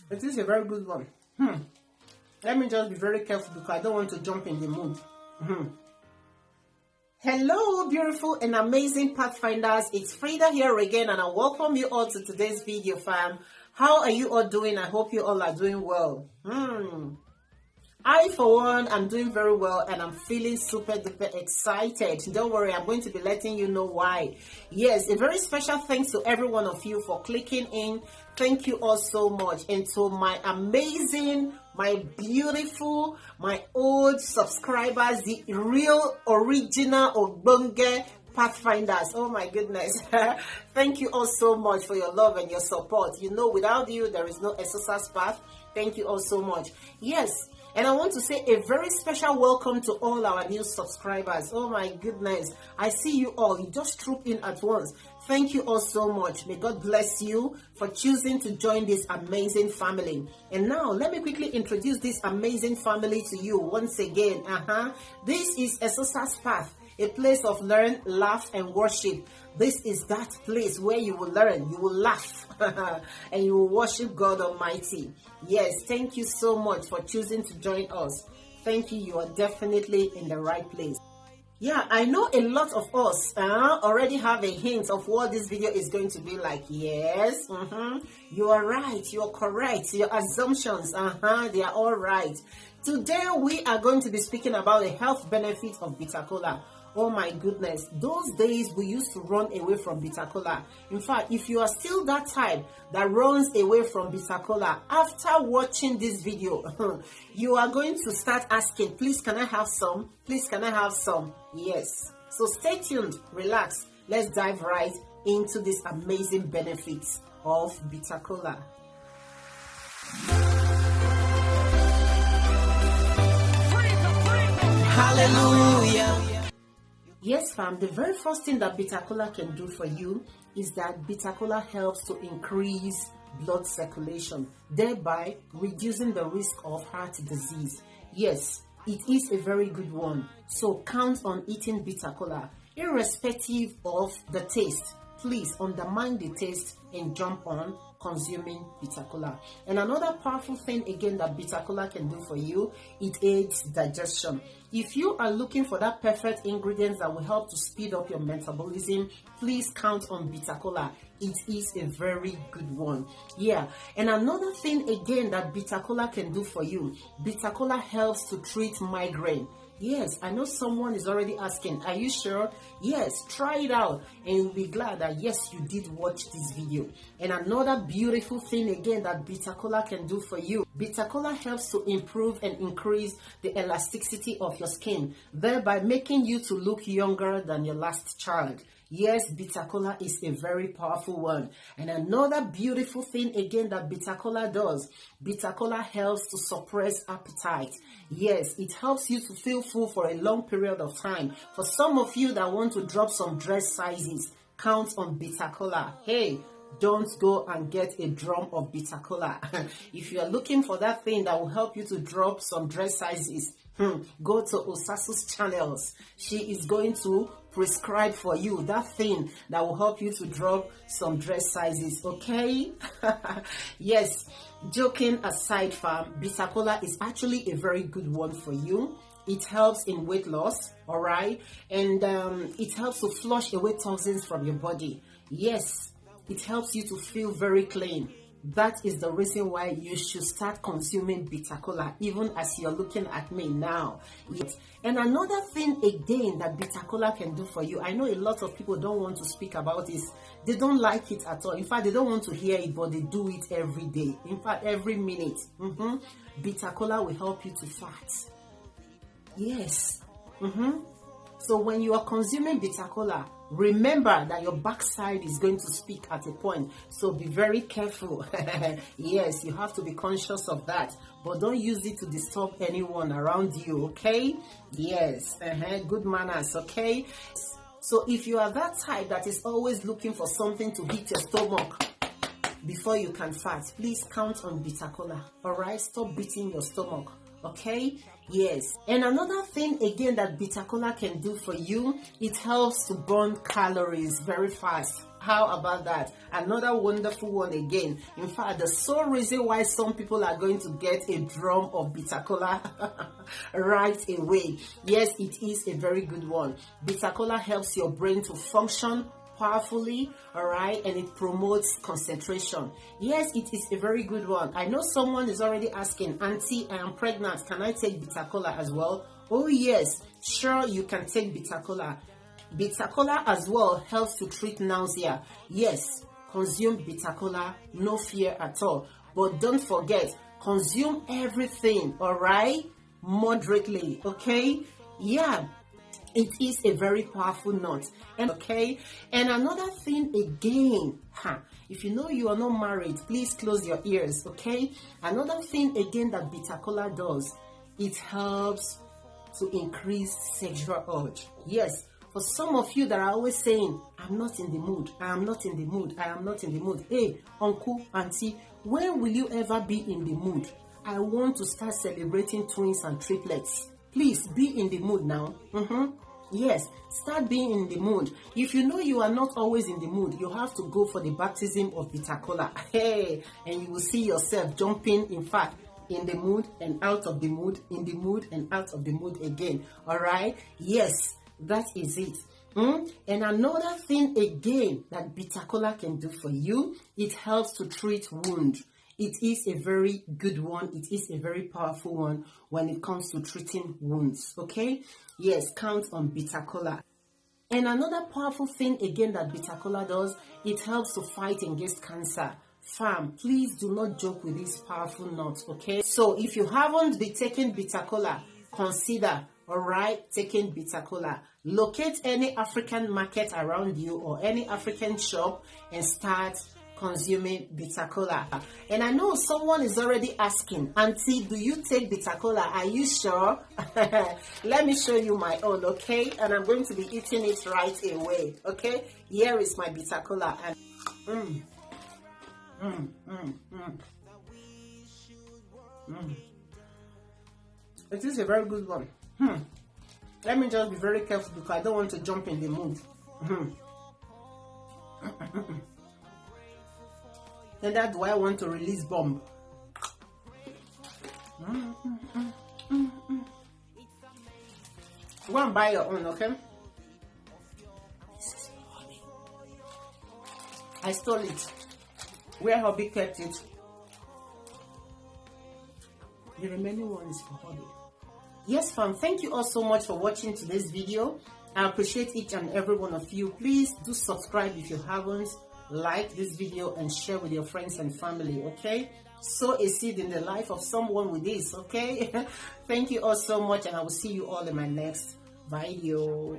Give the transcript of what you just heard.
It is a very good one. Let me just be very careful because I don't want to jump in the mood. Hello, beautiful and amazing Pathfinders. It's Frida here again, and I welcome you all to today's video, fam. How are you all doing? I hope you all are doing well. I, for one, am doing very well, and I'm feeling super duper excited. Don't worry, I'm going to be letting you know why. Yes, a very special thanks to every one of you for clicking in. Thank you all so much. And to my amazing, my beautiful, my old subscribers, the real, original, Ogbonge Pathfinders. Oh my goodness. Thank you all so much for your love and your support. You know, without you, there is no Eseosa's path. Thank you all so much. Yes. And I want to say a very special welcome to all our new subscribers. Oh my goodness. I see you all. You just troop in at once. Thank you all so much. May God bless you for choosing to join this amazing family. And now, let me quickly introduce this amazing family to you once again. This is Eseosa's Path, a place of learn, laugh, and worship. This is that place where you will learn, you will laugh, and you will worship God Almighty. Yes, thank you so much for choosing to join us. Thank you. You are definitely in the right place. Yeah, I know a lot of us already have a hint of what this video is going to be like. Yes, you are right. You are correct. Your assumptions, they are all right. Today, we are going to be speaking about the health benefits of bitter kola. Oh my goodness, those days we used to run away from bitter kola. In fact, if you are still that type that runs away from bitter kola, after watching this video, you are going to start asking, please, can I have some? Please, can I have some? Yes. So stay tuned, relax. Let's dive right into these amazing benefits of bitter kola. Hallelujah. Yes, fam, the very first thing that bitter kola can do for you is that bitter kola helps to increase blood circulation, thereby reducing the risk of heart disease. Yes, it is a very good one. So count on eating bitter kola, irrespective of the taste. Please undermine the taste and jump on consuming bitter kola. And another powerful thing again that bitter kola can do for you, it aids digestion. If you are looking for that perfect ingredients that will help to speed up your metabolism, please count on bitter kola. It is a very good one. Yeah. And another thing again that bitter kola can do for you, bitter kola helps to treat migraine. Yes, I know someone is already asking, are you sure? Yes, try it out and you'll be glad that yes, you did watch this video. And another beautiful thing again that bitter kola can do for you, bitter kola helps to improve and increase the elasticity of your skin, thereby making you to look younger than your last child. Yes, bitter kola is a very powerful one. And another beautiful thing again that bitter kola does, bitter kola helps to suppress appetite. Yes, it helps you to feel full for a long period of time. For some of you that want to drop some dress sizes, count on bitter kola. Hey, don't go and get a drum of bitter kola. If you are looking for that thing that will help you to drop some dress sizes, go to Osasu's channels. She is going to prescribe for you that thing that will help you to drop some dress sizes, okay? Yes, joking aside, fam, bitter kola is actually a very good one for you. It helps in weight loss, all right? And it helps to flush away toxins from your body. Yes, it helps you to feel very clean. That is the reason why you should start consuming bitter kola, even as you're looking at me now. Yes. And another thing again that bitter kola can do for you, I know a lot of people don't want to speak about this. They don't like it at all. In fact, they don't want to hear it, but they do it every day. In fact, every minute. Bitter kola will help you to fat. Yes. So when you are consuming bitter kola, remember that your backside is going to speak at a point. So be very careful. Yes, you have to be conscious of that. But don't use it to disturb anyone around you, okay? Yes, good manners, okay? So if you are that type that is always looking for something to hit your stomach before you can fast, please count on bitter kola, all right? Stop beating your stomach. Okay, yes. And another thing again that bitter kola can do for you, it helps to burn calories very fast. How about that? Another wonderful one again. In fact, the sole reason why some people are going to get a drum of bitter kola right away. Yes, it is a very good one. Bitter kola helps your brain to function powerfully, all right, and it promotes concentration. Yes, it is a very good one. I know someone is already asking, Auntie, I am pregnant, can I take bitter kola as well? Oh yes, sure, you can take bitter kola. Bitter kola as well helps to treat nausea. Yes, consume bitter kola, no fear at all. But don't forget, consume everything, all right, moderately, okay? Yeah, it is a very powerful nut. And okay, and another thing again, if you know you are not married, please close your ears, okay? Another thing again that bitter kola does, it helps to increase sexual urge. Yes, for some of you that are always saying, I'm not in the mood, I am not in the mood, I am not in the mood. Hey, uncle, auntie, when will you ever be in the mood? I want to start celebrating twins and triplets. Please be in the mood now. Yes, start being in the mood. If you know you are not always in the mood, you have to go for the baptism of bitter kola. Hey, and you will see yourself jumping, in fact, in the mood and out of the mood, in the mood and out of the mood again. All right? Yes, that is it. And another thing again that bitter kola can do for you, it helps to treat wound. It is a very good one. It is a very powerful one when it comes to treating wounds. Okay? Yes, count on bitter kola. And another powerful thing again that bitter kola does, it helps to fight against cancer. Fam, please do not joke with this powerful nut, okay? So if you haven't been taking bitter kola, consider, all right, taking bitter kola. Locate any African market around you or any African shop and start consuming bitter kola. And I know someone is already asking, Auntie, do you take bitter kola? Are you sure? Let me show you my own, okay? And I'm going to be eating it right away, okay? Here is my bitter kola. And it is a very good one. Let me just be very careful because I don't want to jump in the mood. And that's why I want to release bomb. Go and buy your own, okay? This is for hobby. I stole it. Where hubby kept it. The remaining one is for hobby. Yes, fam, thank you all so much for watching today's video. I appreciate each and every one of you. Please do subscribe if you haven't. Like this video and share with your friends and family, okay? Sow a seed in the life of someone with this, okay? Thank you all so much, and I will see you all in my next video.